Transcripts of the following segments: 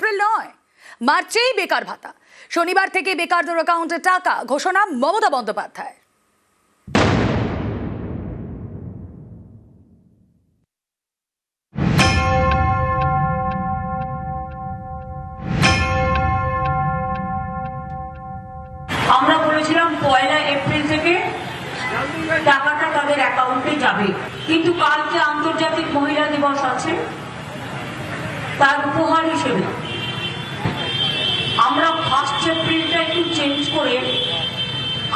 April নয়, মার্চেই বেকার ভাতা। শনিবার থেকে বেকারদের অ্যাকাউন্টে টাকা ঘোষণা মমতা বন্দ্যোপাধ্যায়। আমরা বলেছিলাম 1 এপ্রিল থেকে টাকাটা তাদের অ্যাকাউন্টে যাবে, কিন্তু কালকে আন্তর্জাতিক মহিলা দিবস আছে, তার উপহার হিসেবে আমরা 1 এপ্রিলটা একটু চেঞ্জ করে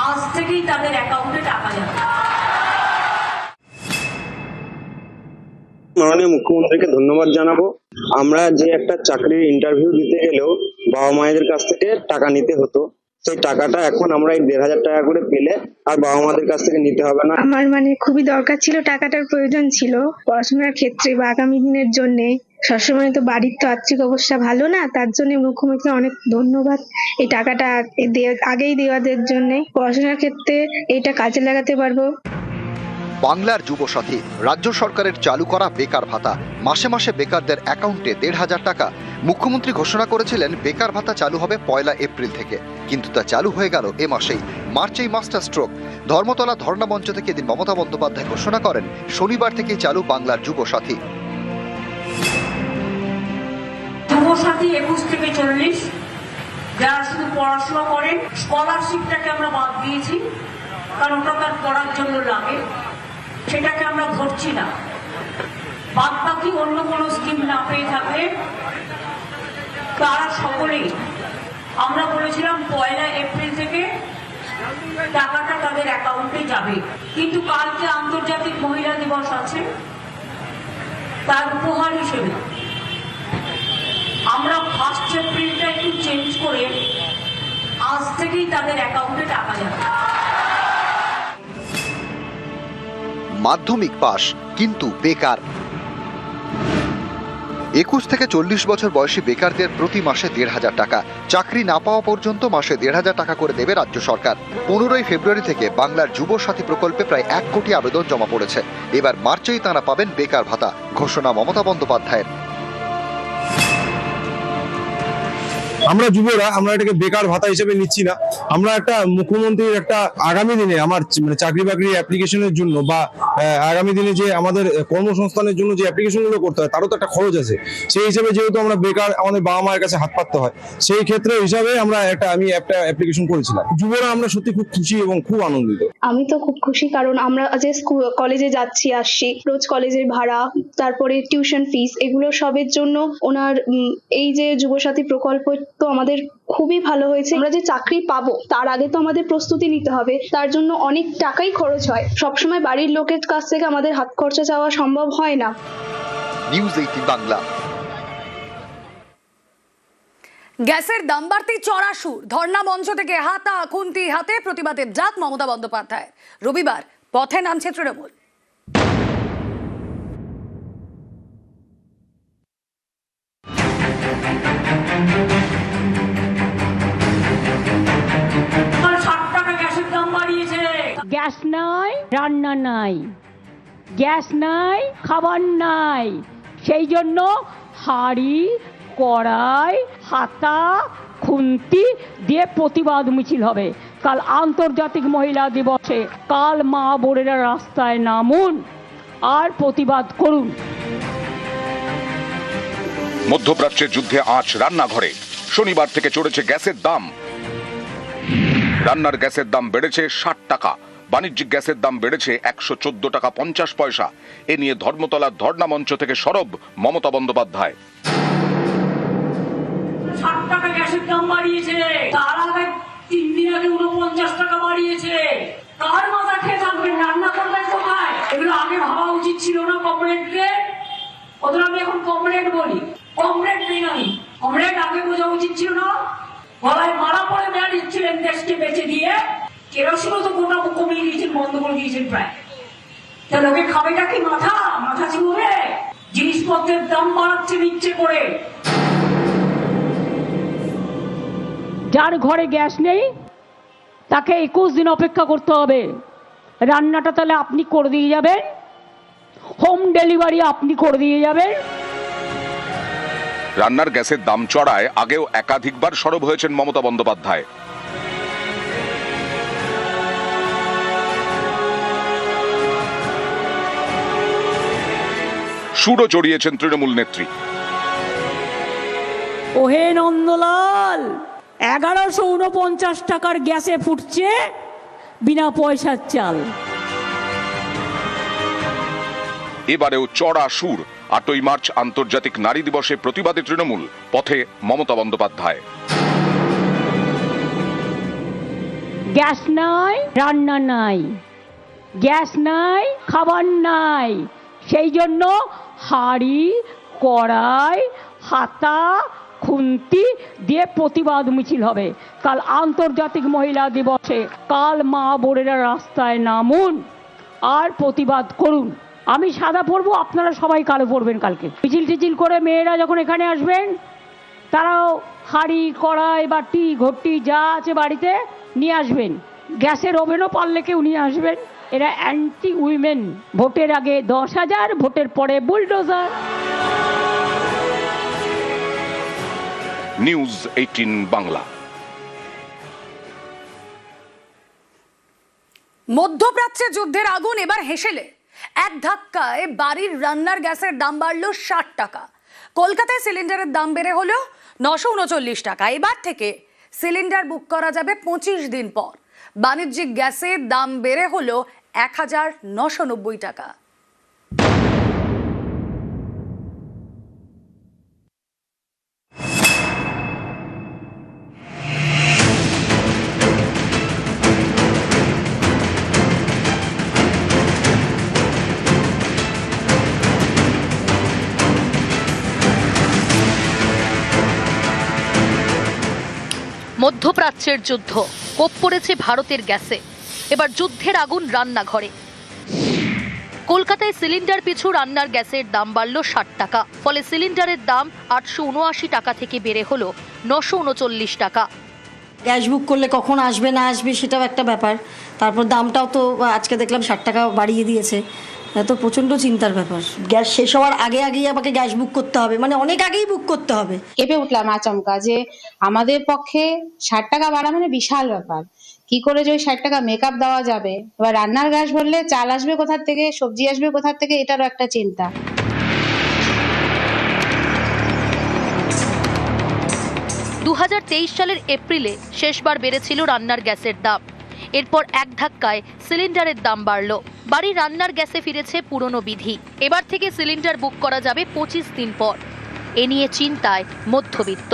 আজ থেকেই তাদের অ্যাকাউন্টে টাকা যাবে। মাননীয় মুখ্যমন্ত্রীকে ধন্যবাদ জানাবো। আমরা যে একটা চাকরির ইন্টারভিউ দিতে গেলেও বাবা মায়েদের কাছ থেকে টাকা নিতে হতো, সেই টাকাটা এখন আমরা এই 1,500 টাকা করে পেলে আর বাবা মাদের কাছ থেকে নিতে হবে না। আমার খুবই দরকার ছিল, টাকাটার প্রয়োজন ছিল পড়াশোনার ক্ষেত্রে বা আগামী দিনের জন্য। সবসময় তো বাড়ির তো আর্থিক অবস্থা ভালো না, তার জন্য মুখ্যমন্ত্রী অনেক ধন্যবাদ এই টাকাটা আগেই দেওয়াদের জন্য। পড়াশোনার ক্ষেত্রে এটা কাজে লাগাতে পারবো। বাংলার যুবসাথী রাজ্য সরকারের চালু করা বেকার ভাতা, মাসে মাসে বেকারদের অ্যাকাউন্টে 1,500 টাকা। মুখ্যমন্ত্রী ঘোষণা করেছিলেন বেকার ভাতা চালু হবে 1 এপ্রিল থেকে, কিন্তু তা চালু হয়ে গেল এ মাসেই। মার্চেই মাস্টার স্ট্রোক। ধর্মতলা ধর্ণা মঞ্চ থেকে এদিন মমতা বন্দ্যোপাধ্যায় ঘোষণা করেন শনিবার থেকেই চালু বাংলার যুবসাথী। যুবসাথী 21 থেকে 40, যারা শুধু পড়াশোনা করেন, স্কলারশিপটাকে আমরা বাদ দিয়েছি, কারণ ওটা তার পড়ার জন্য লাগে, সেটাকে আমরা ধরছি না। বাদ বাকি অন্য কোনো স্কিম না পেয়ে থাকলে তারা সকলেই, আমরা বলেছিলাম 1 এপ্রিল থেকে টাকাটা তাদের অ্যাকাউন্টে যাবে, কিন্তু কালকে আন্তর্জাতিক মহিলা দিবস আছে, তার উপহার হিসেবে আমরা 1 এপ্রিলটা একটু চেঞ্জ করে আজ থেকেই তাদের অ্যাকাউন্টে টাকা যাবে। মাধ্যমিক পাশ কিন্তু বেকার। 21 থেকে 40 বছর বয়সী বেকারদের প্রতি মাসে 1,500 টাকা, চাকরি না পাওয়া পর্যন্ত মাসে 1,500 টাকা করে দেবে রাজ্য সরকার। 15 ফেব্রুয়ারি থেকে বাংলার যুবসাথী প্রকল্পে প্রায় 1 কোটি আবেদন জমা পড়েছে। এবার মার্চেই তারা পাবেন বেকার ভাতা, ঘোষণা মমতা বন্দ্যোপাধ্যায়ের। আমরা যুবরা আমরা এটাকে বেকার ভাতা হিসেবে নিচ্ছি না। আমরা একটা মুখ্যমন্ত্রীর একটা আগামী দিনে আমার চাকরি বাকরি অ্যাপ্লিকেশনের জন্য বা আগামী দিনে যে আমাদের কর্মসংস্থানের জন্য যে অ্যাপ্লিকেশনগুলো করতে হয় তারও তো একটা খরচ আছে। সেই হিসেবে যেহেতু আমরা বেকার, আমাদের বাবা মায়ের কাছে হাত পাততে হয়, সেই ক্ষেত্রে হিসাবে আমি একটা অ্যাপ্লিকেশন করেছিলাম। যুবরা আমরা সত্যি খুব খুশি এবং খুব আনন্দিত। আমি তো খুব খুশি, কারণ আমরা যে কলেজে যাচ্ছি আসছি, রোজ কলেজের ভাড়া, তারপরে টিউশন ফিস, এগুলো সবের জন্য ওনার এই যে যুবসাথী প্রকল্প তো আমাদের খুবই ভালো হয়েছে। আমরা যে চাকরি পাবো তার আগে তো আমাদের প্রস্তুতি নিতে হবে, তার জন্য অনেক টাকাই খরচ হয়। সবসময় বাড়ির লোকের কাছ থেকে আমাদের হাত খরচা চাওয়া সম্ভব হয় না। নিউজ 18 বাংলা। গ্যাসের দাম বাড়তে চড়া সুর, ধর্ণা মঞ্চ থেকে হাতা খুন্তি হাতে প্রতিবাদের ডাক মমতা বন্দ্যোপাধ্যায়। রবিবার পথে নামছে তৃণমূল। গ্যাস নাই, রান্না নাই, গ্যাস নাই, খাবার নাই, সেই জন্য হাঁড়ি কড়াই হাতা খুন্তি দিয়ে প্রতিবাদ মিছিল হবে। কাল আন্তর্জাতিক মহিলা দিবসে কাল মা বোনেরা রাস্তায় নামুন আর প্রতিবাদ করুন। মধ্যপ্রাচ্যের যুদ্ধে আঁচ রান্নাঘরে, শনিবার থেকে চড়েছে গ্যাসের দাম। রান্নার গ্যাসের দাম বেড়েছে 60 টাকা, বাণিজ্যিক গ্যাসের দাম বেড়েছে 114 টাকা 50 পয়সা। এ নিয়ে ধর্মতলার ধর্ণা মঞ্চ থেকে সরব মমতা বন্দ্যোপাধ্যায়। 60 টাকা গ্যাসের দাম বাড়িয়েছে, তার আগে 3 দিন আগে 49 টাকা বাড়িয়েছে। কার মাথা খেয়ে থাকবেন? রান্না করবেন কোথায়? এগুলো আগে ভাবা উচিত ছিল না কমরেডকে? ওদের আমি এখন কমরেড বলি, কমরেড নেই আমি, কমরেড আগে বোঝা উচিত ছিল না? গলায় মারা পড়ে বেড়াচ্ছিলেন দেশকে বেঁচে দিয়ে, কেরোসিনও তো গোটা কমিয়ে দিয়েছেন, বন্ধ করে দিয়েছেন প্রায়। তা লোকে খাবেটা কি মাথা চিবুবে? জিনিসপত্রের দাম বাড়াচ্ছে ইচ্ছে করে। যার ঘরে গ্যাস নেই তাকে 21 দিন অপেক্ষা করতে হবে। রান্নাটা তাহলে আপনি করে দিয়ে যাবেন, হোম ডেলিভারি আপনি করে দিয়ে যাবেন। রান্নার গ্যাসের দাম চড়ায় আগেও একাধিকবার সরব হয়েছেন মমতা বন্দ্যোপাধ্যায়। সুরও চড়িয়েছেন তৃণমূল নেত্রী। ওহে নন্দলাল, 1149 টাকার গ্যাসে ফুটছে বিনা পয়সার চাল। এবারেও চড়া সুর। 8ই মার্চ আন্তর্জাতিক নারী দিবসে প্রতিবাদে তৃণমূল, পথে মমতা বন্দ্যোপাধ্যায়। গ্যাস নাই, রান্না নাই, গ্যাস নাই, খাবার নাই, সেই জন্য হাঁড়ি, কড়াই, হাতা, খুন্তি দিয়ে প্রতিবাদ মিছিল হবে কাল আন্তর্জাতিক মহিলা দিবসে। কাল মা বোনেরা রাস্তায় নামুন আর প্রতিবাদ করুন। আমি সাদা পরবো, আপনারা সবাই কালো পরবেন কালকে। মিছিল টিছিল করে মেয়েরা যখন এখানে আসবেন, তারাও হাঁড়ি, কড়াই, বাটি, ঘটি যা আছে বাড়িতে নিয়ে আসবেন। গ্যাসের ওভেনও পারলে কেউ নিয়ে আসবেন। এরা অ্যান্টি উইমেন। ভোটের আগে 10,000, ভোটের পরে বুলডোজার। নিউজ 18 বাংলা। মধ্যপ্রাচ্যে যুদ্ধের আগুন এবার হেসেলে। এক ধাক্কায় বাড়ির রান্নার গ্যাসের দাম বাড়লো 60 টাকা। কলকাতায় সিলিন্ডারের দাম বেড়ে হলো 939 টাকা। এবার থেকে সিলিন্ডার বুক করা যাবে 25 দিন পর। বাণিজ্যিক গ্যাসের দাম বেড়ে হলো 1990 টাকা। মধ্যপ্রাচ্যের যুদ্ধ, কোপ পড়েছে ভারতের গ্যাসে। এবার যুদ্ধের আগুন রান্নাঘরে। কলকাতায় সিলিন্ডার পিছু রান্নার গ্যাসের দাম বাড়ল 60 টাকা। ফলে সিলিন্ডারের দাম 879 টাকা থেকে বেড়ে হলো 939 টাকা। গ্যাস বুক করলে কখন আসবে না আসবে সেটাও একটা ব্যাপার। তারপর দামটাও তো আজকে দেখলাম 60 টাকা বাড়িয়ে দিয়েছে। তো প্রচণ্ড চিন্তার ব্যাপার। গ্যাস শেষ হওয়ার আগেই আমাকে গ্যাস বুক করতে হবে, মানে অনেক আগেই বুক করতে হবে। কেঁপে উঠলাম আচমকা যে আমাদের পক্ষে 60 টাকা বাড়া মানে বিশাল ব্যাপার। কি করে যে ওই 60 টাকা মেকআপ দেওয়া যাবে। এবার রান্নার গ্যাস ভরলে চাল আসবে কোথা থেকে, সবজি আসবে কোথা থেকে, এটারও একটা চিন্তা। সালের এপ্রিলে শেষবার বেড়েছিল রান্নার গ্যাসের দাম। এরপর এক ধাক্কায় সিলিন্ডারের দাম বাড়লো। বাড়ির রান্নার গ্যাসে ফিরেছে পুরনো বিধি। এবার থেকে সিলিন্ডার বুক করা যাবে 25 দিন পর। এ নিয়ে চিন্তায় মধ্যবিত্ত।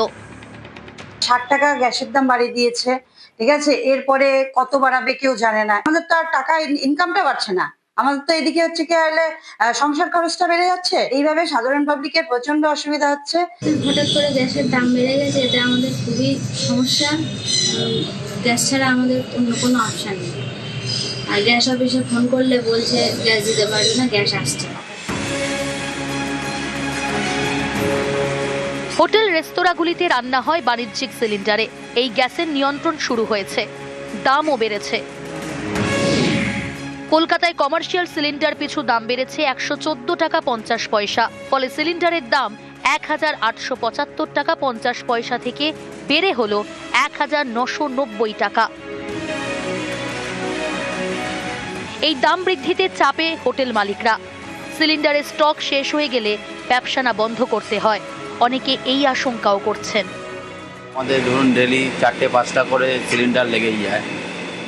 60 টাকা গ্যাসের দাম বাড়িয়ে দিয়েছে, ঠিক আছে, এরপরে কত বাড়াবে কেউ জানে না। আমাদের তো আর টাকা ইনকামটা বাড়ছে না। আমাদের তো এদিকে হচ্ছে কি হলে সংসার খরচটা বেড়ে যাচ্ছে। এইভাবে সাধারণ পাবলিকের প্রচন্ড অসুবিধা হচ্ছে। হঠাৎ করে গ্যাসের দাম বেড়ে গেছে, এটা আমাদের খুবই সমস্যা। গ্যাস ছাড়া আমাদের অন্য কোনো অপশন নেই। আর গ্যাস অফিসে ফোন করলে বলছে গ্যাস দিতে পারবে না, গ্যাস আসছে না। হোটেল রেস্তোরাঁগুলিতে রান্না হয় বাণিজ্যিক সিলিন্ডারে। এই গ্যাসের নিয়ন্ত্রণ শুরু হয়েছে, দামও বেড়েছে। কলকাতায় কমার্শিয়াল সিলিন্ডার পিছু দাম বেড়েছে 114 টাকা 50 পয়সা। ফলে সিলিন্ডারের দাম 1875 টাকা 50 পয়সা থেকে বেড়ে হলো 1990 টাকা। এই দাম বৃদ্ধিতে চাপে হোটেল মালিকরা। সিলিন্ডারের স্টক শেষ হয়ে গেলে ব্যবসা বন্ধ করতে হয়। অনেকে এই আশঙ্কাও করছেন। আমাদের ধরুন ডেলি 4-5টা করে সিলিন্ডার লেগেই যায়,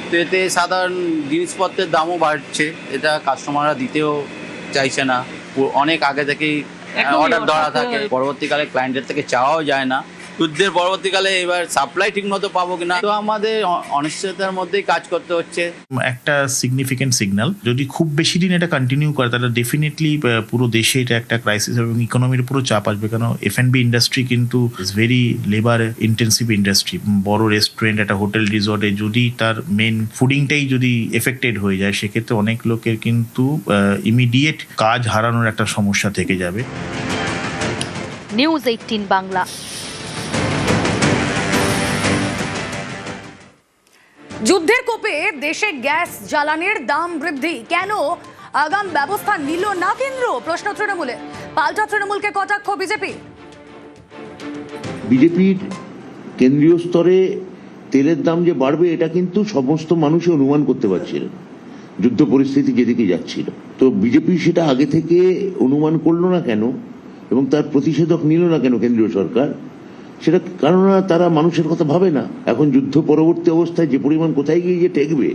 তো এতে সাধারণ জিনিসপত্রের দামও বাড়ছে। এটা কাস্টমাররা দিতেও চাইছে না। অনেক আগে থেকেই অর্ডার ধরা থাকে, পরবর্তীকালে ক্লায়েন্টের থেকে চাওয়াও যায় না। যুদ্ধের পরবর্তীকালে এবার সাপ্লাই ঠিক মতো পাবো কিনা, তো আমাদের অনিশ্চয়তার মধ্যেই কাজ করতে হচ্ছে। একটা সিগনিফিকেন্ট সিগন্যাল। যদি খুব বেশি দিন এটা কন্টিনিউ করে তাহলে ডেফিনেটলি পুরো দেশে এটা একটা ক্রাইসিস এবং ইকোনমির উপরও চাপ আসবে। কারণ F&B ইন্ডাস্ট্রি কিন্তু ভেরি লেবার ইন্টেন্সিভ ইন্ডাস্ট্রি। বড় রেস্টুরেন্ট, একটা হোটেল রিসর্টে যদি তার মেন ফুডিংটাই যদি এফেক্টেড হয়ে যায়, সেক্ষেত্রে অনেক লোকের কিন্তু ইমিডিয়েট কাজ হারানোর একটা সমস্যা থেকে যাবে। নিউজ 18 বাংলা। যুদ্ধের কোপে দেশে গ্যাস জ্বালানির দাম বৃদ্ধি কেন আগাম ব্যবস্থা নিল না কেন্দ্র? প্রশ্ন তৃণমূলে। পাল্টা তৃণমূলকে কটাক্ষ বিজেপি। বিজেপির কেন্দ্রীয় স্তরে তেলের দাম যে বাড়বে এটা কিন্তু সমস্ত মানুষই অনুমান করতে পারছিলেন, যুদ্ধ পরিস্থিতি যেদিকে যাচ্ছিল। তো বিজেপি সেটা আগে থেকে অনুমান করলো না কেন এবং তার প্রতিষেধক নিল না কেন কেন্দ্রীয় সরকার, সেটা কারণ তারা মানুষের কথা ভাবে না। এখন যুদ্ধ পরবর্তী অবস্থায় যে পরিমাণ কোথায় গিয়ে যে টেকবে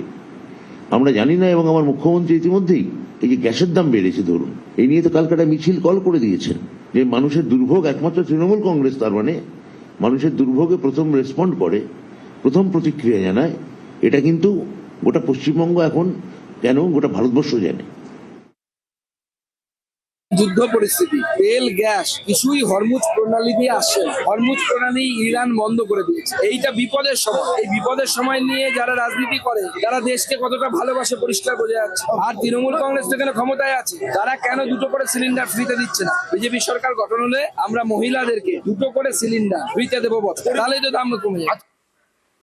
আমরা জানি না। এবং আমার মুখ্যমন্ত্রী ইতিমধ্যেই এই যে গ্যাসের দাম বেড়েছে ধরুন, এই নিয়ে তো কালকাটা মিছিল কল করে দিয়েছেন যে মানুষের দুর্ভোগ একমাত্র তৃণমূল কংগ্রেস তার মানে মানুষের দুর্ভোগে প্রথম রেসপন্ড করে, প্রথম প্রতিক্রিয়া জানায়। এটা কিন্তু গোটা পশ্চিমবঙ্গ এখন কেন গোটা ভারতবর্ষ জানে। যুদ্ধ পরিস্থিতি, তেল গ্যাস কিছুই হরমুজ প্রণালী দিয়ে আসছে না। হরমুজ প্রণালী ইরান বন্ধ করে দিয়েছে। এইটা বিপদের সময়, এই বিপদের সময় নিয়ে যারা রাজনীতি করে তারা দেশকে কতটা ভালোবাসে পরিষ্কার বোঝা যাচ্ছে। আর তৃণমূল কংগ্রেস যেখানে ক্ষমতায় আছে তারা কেন 2টো করে সিলিন্ডার ফ্রিতে দিচ্ছে না? বিজেপি সরকার গঠন হলে আমরা মহিলাদেরকে 2টো করে সিলিন্ডার ফ্রিতে দেবো, তাহলেই তো দাম কমে যাবে।